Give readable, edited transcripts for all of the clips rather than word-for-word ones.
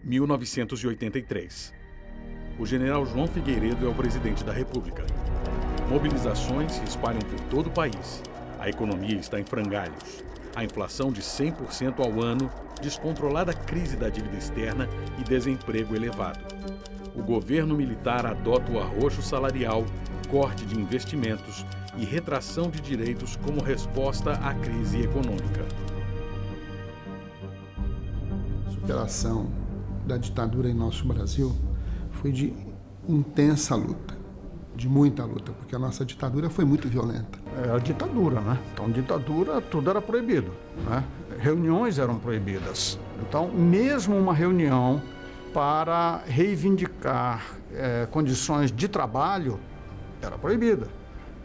1983. O general João Figueiredo é o presidente da República. Mobilizações se espalham por todo o país. A economia está em frangalhos. A inflação de 100% ao ano, descontrolada crise da dívida externa e desemprego elevado. O governo militar adota o arroxo salarial, corte de investimentos e retração de direitos como resposta à crise econômica. A superação da ditadura em nosso Brasil foi de intensa luta, de muita luta, porque a nossa ditadura foi muito violenta. É a ditadura, né? Então, ditadura, tudo era proibido, né? Reuniões eram proibidas. Então, mesmo uma reunião para reivindicar condições de trabalho era proibida.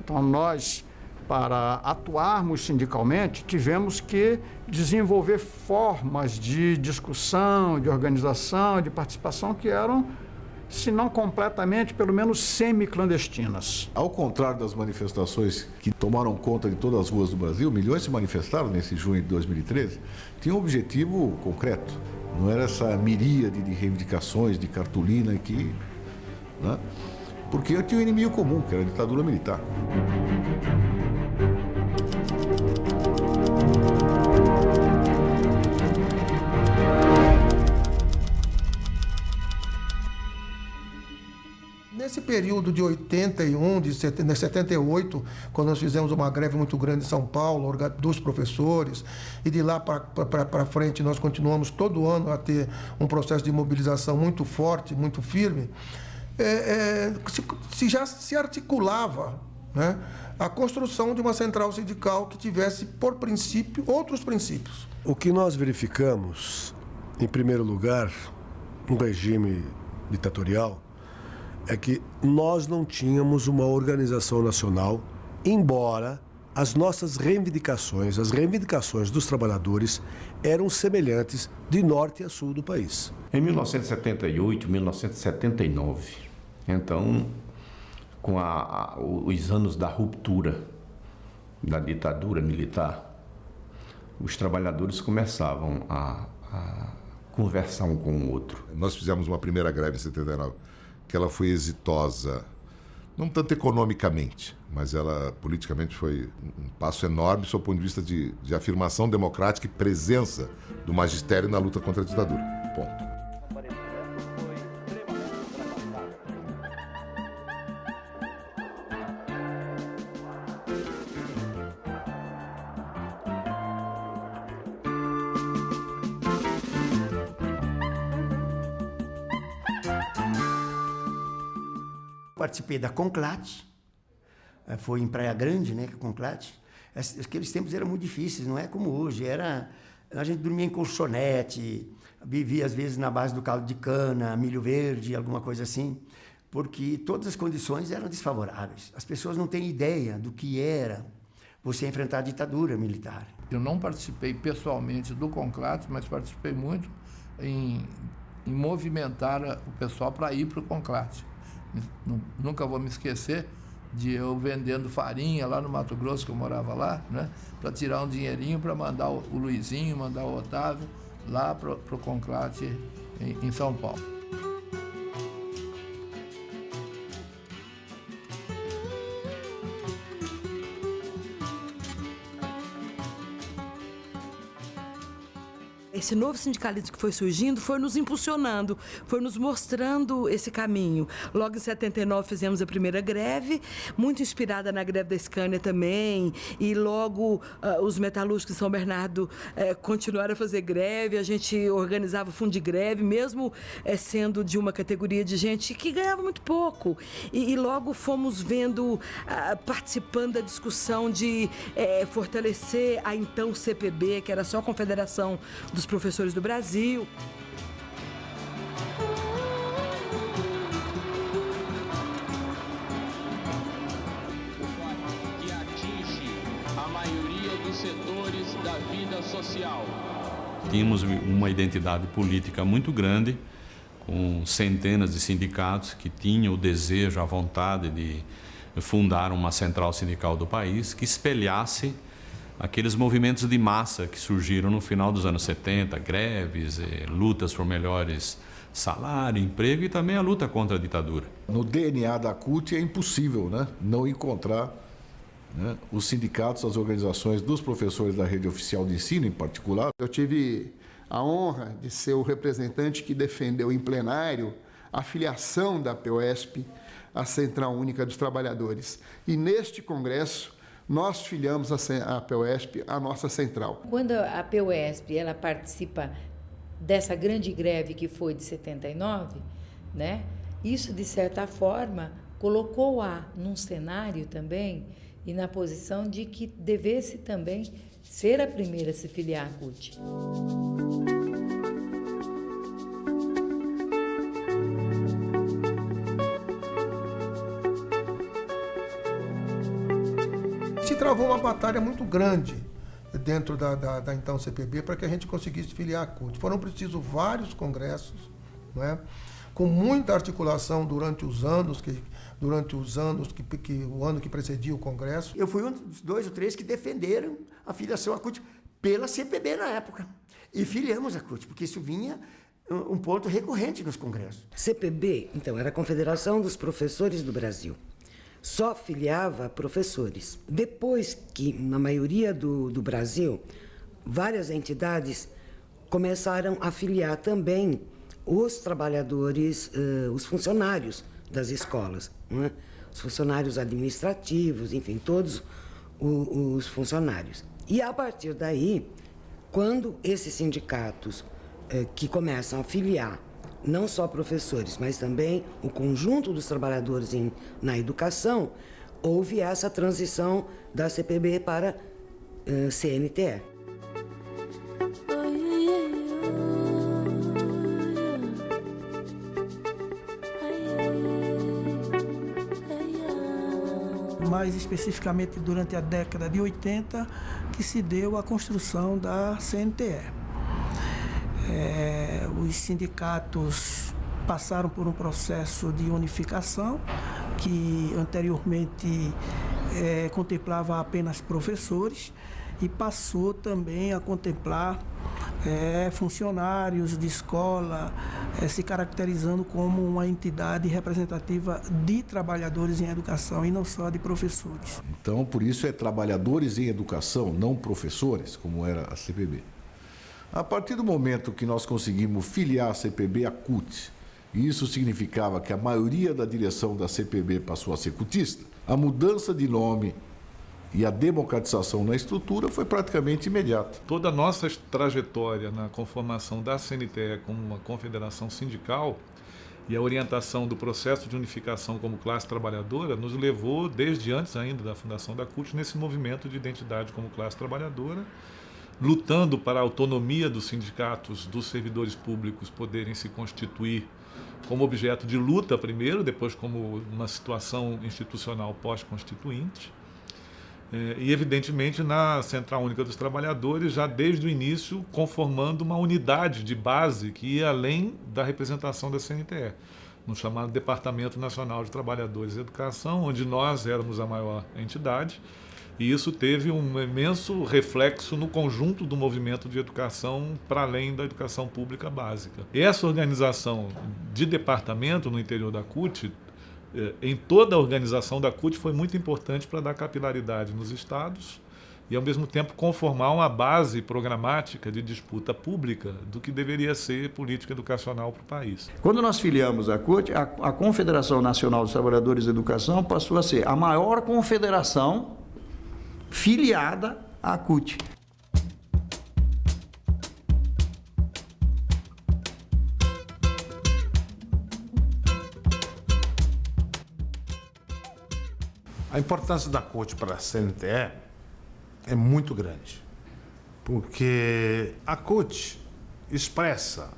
Então, nós, para atuarmos sindicalmente, tivemos que desenvolver formas de discussão, de organização, de participação que eram, se não completamente, pelo menos semi-clandestinas. Ao contrário das manifestações que tomaram conta de todas as ruas do Brasil, milhões se manifestaram nesse junho de 2013, tinha um objetivo concreto. Não era essa miríade de reivindicações, de cartolina aqui, né? Porque eu tinha um inimigo comum, que era a ditadura militar. Nesse período de 81, de 78, quando nós fizemos uma greve muito grande em São Paulo, dos professores, e de lá para frente nós continuamos todo ano a ter um processo de mobilização muito forte, muito firme, já se articulava, né, a construção de uma central sindical que tivesse, por princípio, outros princípios. O que nós verificamos, em primeiro lugar, no regime ditatorial, é que nós não tínhamos uma organização nacional, embora as nossas reivindicações, as reivindicações dos trabalhadores, eram semelhantes de norte a sul do país. Em 1978, 1979, então, com os anos da ruptura da ditadura militar, os trabalhadores começavam a conversar um com o outro. Nós fizemos uma primeira greve em 79, que ela foi exitosa, não tanto economicamente, mas ela politicamente foi um passo enorme sob o ponto de vista de afirmação democrática e presença do magistério na luta contra a ditadura. Ponto. Participei da Conclate, foi em Praia Grande, né, que Conclate. Aqueles tempos eram muito difíceis, não é como hoje. A gente dormia em colchonete, vivia às vezes na base do caldo de cana, milho verde, alguma coisa assim, porque todas as condições eram desfavoráveis. As pessoas não têm ideia do que era você enfrentar a ditadura militar. Eu não participei pessoalmente do Conclate, mas participei muito em movimentar o pessoal para ir para o Conclate. Nunca vou me esquecer de eu vendendo farinha lá no Mato Grosso, que eu morava lá, né, para tirar um dinheirinho para mandar o Luizinho, mandar o Otávio lá para o Conclate em São Paulo. Esse novo sindicalismo que foi surgindo foi nos impulsionando, foi nos mostrando esse caminho. Logo em 79 fizemos a primeira greve, muito inspirada na greve da Scania também, e logo os metalúrgicos de São Bernardo continuaram a fazer greve, a gente organizava fundo de greve, mesmo sendo de uma categoria de gente que ganhava muito pouco. E logo fomos vendo, participando da discussão de fortalecer a então CPB, que era só a Confederação dos Professores do Brasil. Que atinge a maioria dos setores da vida social. Tínhamos uma identidade política muito grande, com centenas de sindicatos que tinham o desejo, a vontade de fundar uma central sindical do país que espelhasse aqueles movimentos de massa que surgiram no final dos anos 70, greves, lutas por melhores salário, emprego e também a luta contra a ditadura. No DNA da CUT é impossível, né, não encontrar, né, os sindicatos, as organizações dos professores da rede oficial de ensino em particular. Eu tive a honra de ser o representante que defendeu em plenário a filiação da APEUESP à Central Única dos Trabalhadores. E neste congresso, nós filiamos a APEUESP à nossa central. Quando a APEUESP ela participa dessa grande greve que foi de 79, né? Isso, de certa forma, colocou-a num cenário também e na posição de que devesse também ser a primeira a se filiar à CUT. Se travou uma batalha muito grande dentro da então CPB para que a gente conseguisse filiar a CUT. Foram precisos vários congressos, não é? Com muita articulação durante os anos que o ano que precedia o congresso. Eu fui um dos 2 ou 3 que defenderam a filiação à CUT pela CPB na época. E filiamos a CUT, porque isso vinha um ponto recorrente nos congressos. CPB, então, era a Confederação dos Professores do Brasil. Só filiava professores. Depois que, na maioria do Brasil, várias entidades começaram a filiar também os trabalhadores, os funcionários das escolas, né? Os funcionários administrativos, enfim, todos os funcionários. E, a partir daí, quando esses sindicatos que começam a filiar não só professores, mas também o conjunto dos trabalhadores na educação, houve essa transição da CPB para CNTE. Mais especificamente durante a década de 80, que se deu a construção da CNTE. Os sindicatos passaram por um processo de unificação que anteriormente contemplava apenas professores e passou também a contemplar funcionários de escola, se caracterizando como uma entidade representativa de trabalhadores em educação e não só de professores. Então, por isso é trabalhadores em educação, não professores, como era a CPB. A partir do momento que nós conseguimos filiar a CPB à CUT, e isso significava que a maioria da direção da CPB passou a ser cutista, a mudança de nome e a democratização na estrutura foi praticamente imediata. Toda a nossa trajetória na conformação da CNTE como uma confederação sindical e a orientação do processo de unificação como classe trabalhadora nos levou, desde antes ainda da fundação da CUT, nesse movimento de identidade como classe trabalhadora, lutando para a autonomia dos sindicatos, dos servidores públicos poderem se constituir como objeto de luta primeiro, depois como uma situação institucional pós-constituinte. E, evidentemente, na Central Única dos Trabalhadores, já desde o início, conformando uma unidade de base que ia além da representação da CNTE, no chamado Departamento Nacional de Trabalhadores e Educação, onde nós éramos a maior entidade, e isso teve um imenso reflexo no conjunto do movimento de educação para além da educação pública básica. Essa organização de departamento no interior da CUT, em toda a organização da CUT, foi muito importante para dar capilaridade nos estados e, ao mesmo tempo, conformar uma base programática de disputa pública do que deveria ser política educacional para o país. Quando nós filiamos a CUT, a Confederação Nacional dos Trabalhadores da Educação passou a ser a maior confederação filiada à CUT. A importância da CUT para a CNTE é muito grande, porque a CUT expressa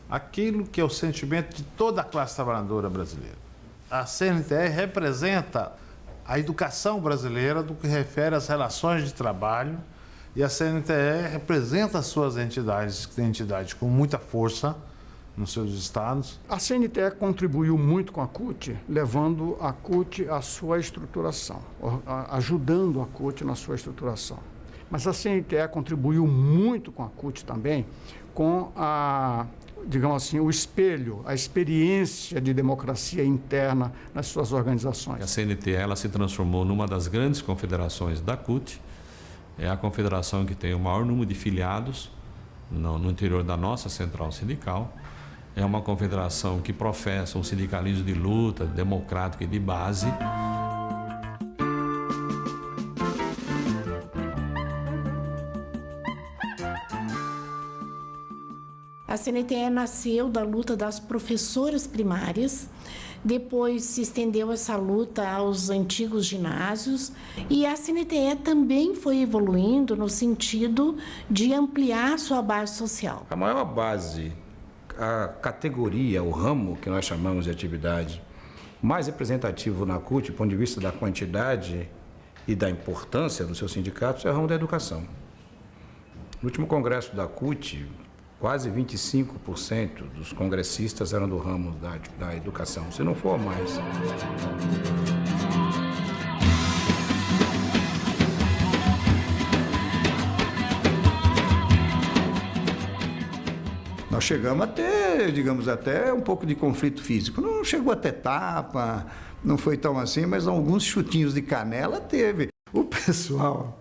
aquilo que é o sentimento de toda a classe trabalhadora brasileira. A CNTE representa a educação brasileira do que refere às relações de trabalho, e a CNTE representa as suas entidades, que tem entidade com muita força, nos seus estados. A CNTE contribuiu muito com a CUT, levando a CUT à sua estruturação, ajudando a CUT na sua estruturação. Mas a CNTE contribuiu muito com a CUT também, com digamos assim, o espelho, a experiência de democracia interna nas suas organizações. A CNTE ela se transformou numa das grandes confederações da CUT, é a confederação que tem o maior número de filiados no interior da nossa central sindical. É uma confederação que professa um sindicalismo de luta, democrático e de base. A CNTE nasceu da luta das professoras primárias, depois se estendeu essa luta aos antigos ginásios e a CNTE também foi evoluindo no sentido de ampliar sua base social. A maior base, a categoria, o ramo que nós chamamos de atividade mais representativo na CUT, do ponto de vista da quantidade e da importância dos seus sindicatos, é o ramo da educação. No último congresso da CUT, quase 25% dos congressistas eram do ramo da educação, se não for mais. Nós chegamos a ter, digamos, até um pouco de conflito físico. Não chegou a ter tapa, não foi tão assim, mas alguns chutinhos de canela teve. O pessoal,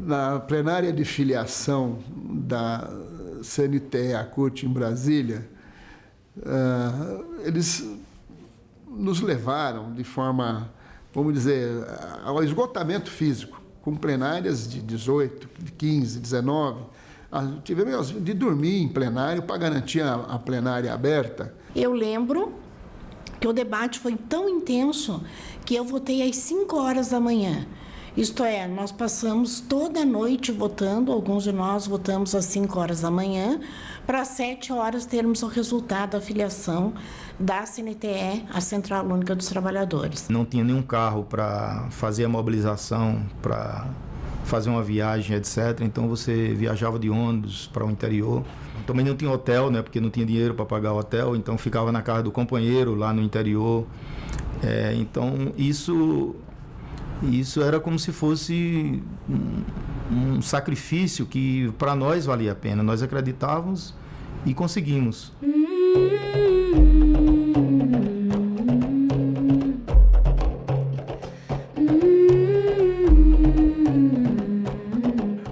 na plenária de filiação da CNTE à CUT em Brasília, eles nos levaram de forma, vamos dizer, ao esgotamento físico, com plenárias de 18, de 15, 19. Tivemos de dormir em plenário para garantir a plenária aberta. Eu lembro que o debate foi tão intenso que eu votei às 5 horas da manhã. Isto é, nós passamos toda a noite votando, alguns de nós votamos às 5 horas da manhã, para às 7 horas termos o resultado da filiação da CNTE, a Central Única dos Trabalhadores. Não tinha nenhum carro para fazer a mobilização, para fazer uma viagem, etc. Então você viajava de ônibus para o interior. Também não tinha hotel, né, porque não tinha dinheiro para pagar o hotel, então ficava na casa do companheiro lá no interior. Então isso era como se fosse um sacrifício que para nós valia a pena. Nós acreditávamos e conseguimos.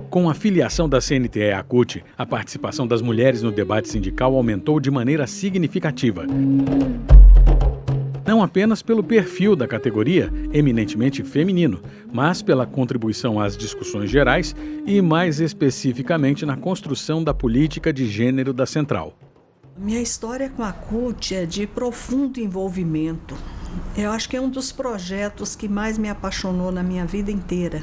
Com a filiação da CNTE à CUT, a participação das mulheres no debate sindical aumentou de maneira significativa. Não apenas pelo perfil da categoria, eminentemente feminino, mas pela contribuição às discussões gerais e, mais especificamente, na construção da política de gênero da Central. Minha história com a CUT é de profundo envolvimento. Eu acho que é um dos projetos que mais me apaixonou na minha vida inteira.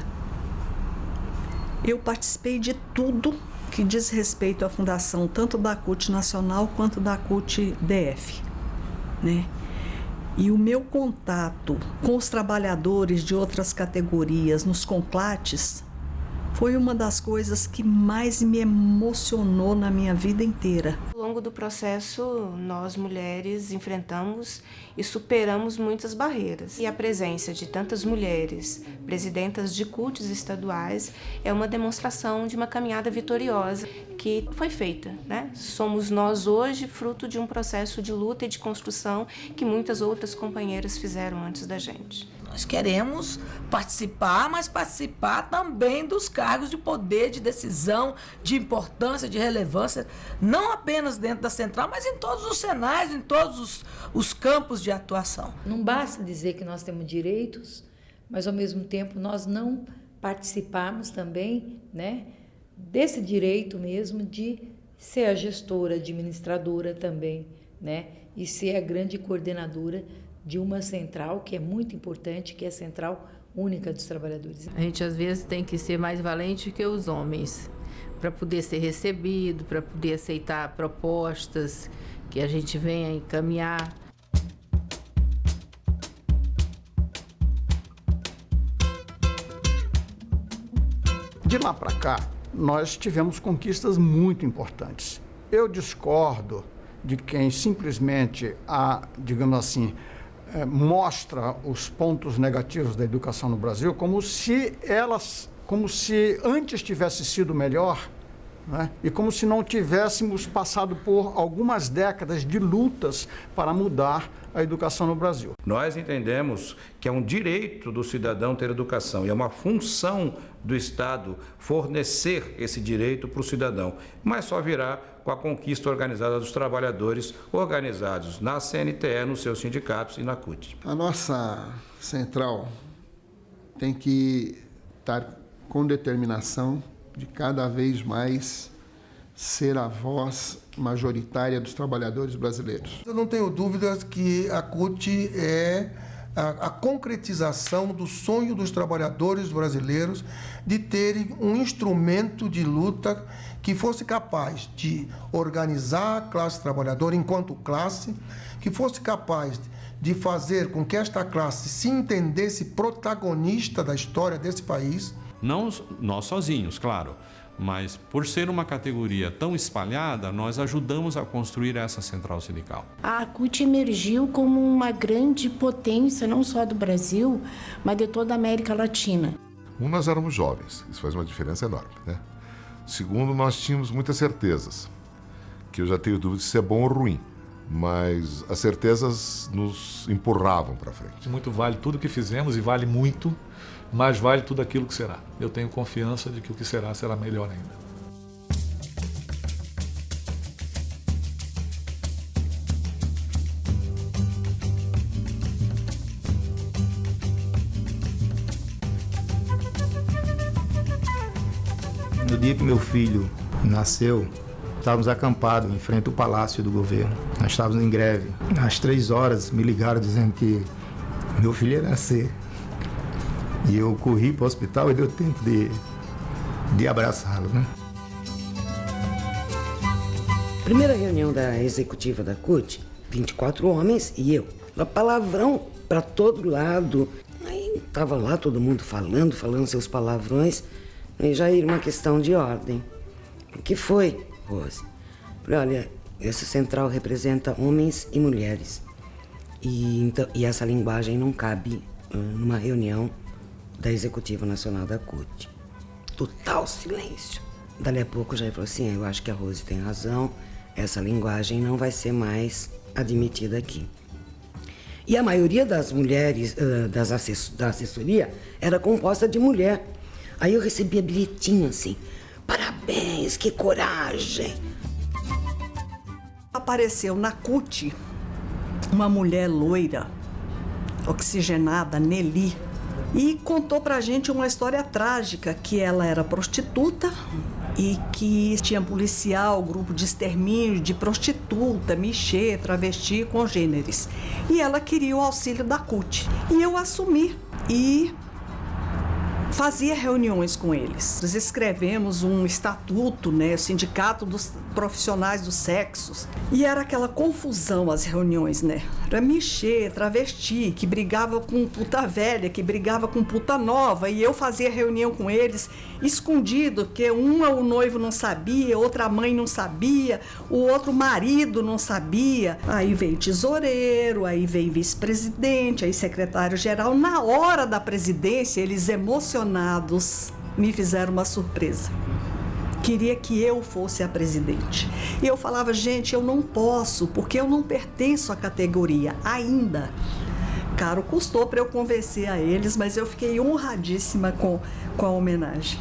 Eu participei de tudo que diz respeito à fundação, tanto da CUT Nacional quanto da CUT DF, né? E o meu contato com os trabalhadores de outras categorias nos conclates foi uma das coisas que mais me emocionou na minha vida inteira. Ao longo do processo, nós mulheres enfrentamos e superamos muitas barreiras. E a presença de tantas mulheres presidentas de CUTs estaduais é uma demonstração de uma caminhada vitoriosa que foi feita, né? Somos nós hoje fruto de um processo de luta e de construção que muitas outras companheiras fizeram antes da gente. Nós queremos participar, mas participar também dos cargos de poder, de decisão, de importância, de relevância, não apenas dentro da central, mas em todos os cenários, em todos os campos de atuação. Não basta dizer que nós temos direitos, mas ao mesmo tempo nós não participarmos também, né, desse direito mesmo de ser a gestora, administradora também, né, e ser a grande coordenadora de uma central que é muito importante, que é a Central Única dos Trabalhadores. A gente às vezes tem que ser mais valente que os homens para poder ser recebido, para poder aceitar propostas que a gente venha encaminhar. De lá para cá, nós tivemos conquistas muito importantes. Eu discordo de quem simplesmente, digamos assim, mostra os pontos negativos da educação no Brasil como se antes tivesse sido melhor, né? E como se não tivéssemos passado por algumas décadas de lutas para mudar a educação no Brasil. Nós entendemos que é um direito do cidadão ter educação e é uma função do Estado fornecer esse direito para o cidadão, mas só virá com a conquista organizada dos trabalhadores organizados na CNTE, nos seus sindicatos e na CUT. A nossa central tem que estar com determinação de cada vez mais ser a voz majoritária dos trabalhadores brasileiros. Eu não tenho dúvidas que a CUT é a concretização do sonho dos trabalhadores brasileiros de terem um instrumento de luta que fosse capaz de organizar a classe trabalhadora enquanto classe, que fosse capaz de fazer com que esta classe se entendesse protagonista da história desse país. Não nós sozinhos, claro, mas por ser uma categoria tão espalhada, nós ajudamos a construir essa central sindical. A CUT emergiu como uma grande potência, não só do Brasil, mas de toda a América Latina. Nós éramos jovens, isso faz uma diferença enorme, né? Segundo, nós tínhamos muitas certezas, que eu já tenho dúvida se é bom ou ruim, mas as certezas nos empurravam para frente. Muito vale tudo que fizemos e vale muito, mas vale tudo aquilo que será. Eu tenho confiança de que o que será melhor ainda. No dia que meu filho nasceu, estávamos acampados em frente ao Palácio do Governo. Nós estávamos em greve. Às 3 horas me ligaram dizendo que meu filho ia nascer. E eu corri para o hospital e deu tempo de abraçá-lo, né? Primeira reunião da executiva da CUT, 24 homens e eu. Palavrão para todo lado. Aí estava lá todo mundo falando seus palavrões. E já era uma questão de ordem. O que foi, Rose? Falei, olha, essa central representa homens e mulheres. E essa linguagem não cabe numa reunião da Executiva Nacional da CUT. Total silêncio. Dali a pouco já falou assim, eu acho que a Rose tem razão, essa linguagem não vai ser mais admitida aqui. E a maioria das mulheres da assessoria era composta de mulher. Aí eu recebia bilhetinho assim, parabéns, que coragem. Apareceu na CUT uma mulher loira, oxigenada, Nelly, e contou pra gente uma história trágica, que ela era prostituta e que tinha policial, grupo de extermínio de prostituta, michê, travesti, congêneres. E ela queria o auxílio da CUT. E eu assumi e fazia reuniões com eles. Nós escrevemos um estatuto, né, o Sindicato dos Profissionais dos Sexos. E era aquela confusão as reuniões, né? Era michê, travesti, que brigava com puta velha, que brigava com puta nova. E eu fazia reunião com eles escondido, porque o noivo não sabia, outra mãe não sabia, o outro marido não sabia. Aí vem tesoureiro, aí vem vice-presidente, aí secretário-geral. Na hora da presidência, eles emocionados me fizeram uma surpresa. Queria que eu fosse a presidente. E eu falava, gente, eu não posso, porque eu não pertenço à categoria ainda. Caro custou para eu convencer a eles, mas eu fiquei honradíssima com a homenagem.